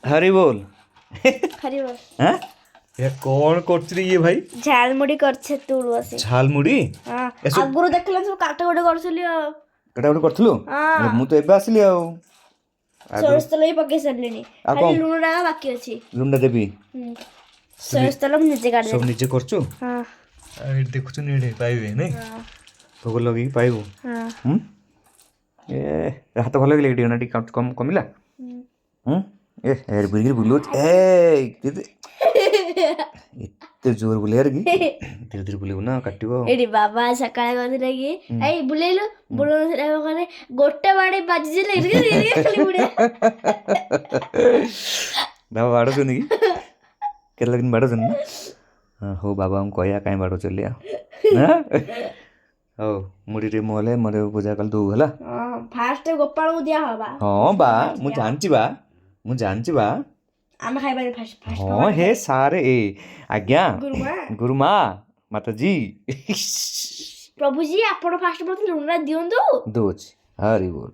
हरी बोल। हरी बोल। हैं ये कौन करछ रे ये भाई? ଝାଲମୁଢି କରିଛେ ତୁ ବସି। ଝାଲମୁଢି ହଁ ଏସବୁ ଆଗରୁ ଦେଖିଲେ ସବୁ କାଟ ଗୋଟେ କରୁଥିଲି ଆଉ। କେଟା ଗୋଟେ କରିଥିଲୁ? ହଁ। ମୁଁ ତ ଏବେ ଆସିଲି ଆଉ। ଆଗରୁ ସୋରିଷ ତେଲ ବି ପକେଇ ସାରିଲିଣି ଆଉ ଖାଲି କଣ ଲୁଣ ଟା ବାକି ଅଛି। ଲୁଣ୍ଡା ଦେବି ସୋରିଷ ତେଲ ମୁଁ ନିଜେ ସବୁ କାଢିଦେଲି। ନିଜେ କରୁଛୁ? ହଁ ଏଇଠି ଦେଖୁଛୁ ଏଇଠି ପାଇବେ ନାଇଁ ହଁ ଭୋଗ ଲଗେଇକି ପାଇବୁ। ହଁ। ଏ ହାତ ଭଲ ଲାଗିଲା ଟିକେ ନା ଟିକେ କମ କମିଲା। ଏ ହେର ବୁଲିକିରି ବୁଲଉଛି ଏତେ ଜୋର ବୁଲେଇବାର କି ଧୀରେ ଧୀରେ ବୁଲିବୁ ନା କାଟିବ। ଏଇଠି ବାବା ସକାଳେ କହୁଥିଲେ କି ଏଇ ବୁଲେଇଲୁ ବୁଲଉନଥିଲା କଣ ଗୋଟେ ବାଡି ବାଜିଥିଲେ ଖାଲି ବୁଡେ। ବାବା ବାଡ଼ଉଛନ୍ତି କି କେତେ ଦିନ ବାଡ଼ଉଛନ୍ତି ନା? ହଁ ହଉ ବାବାଙ୍କୁ କହିବା କାହିଁ ବାଡ଼ଉଛନ୍ତି ଆଉ ହଉ ମୁଢ଼ି ଟିକେ ମୋ ହେଲେ ମୋର ପୂଜା କଲେ ଦେବୁ ହେଲା। ଫାଷ୍ଟ ଗୋପାଳକୁ ଦିଆ ହବା। ହଁ ବା ମୁଁ ଜାଣିଛି ବା ମୁଁ ଜାଣିଛି ବା ଆମେ ଖାଇବା ଫାଷ୍ଟ ହଁ ହେ ସାରେ ଏ ଆଜ୍ଞା ଗୁରୁମା ଗୁରୁମା ମାତାଜୀ ପ୍ରଭୁଜୀ ଆପଣ ଫାଷ୍ଟ ମତେ ଲୁଣ ଦିଅନ୍ତୁ। ଦଉଛି ହରି ବୋଲ।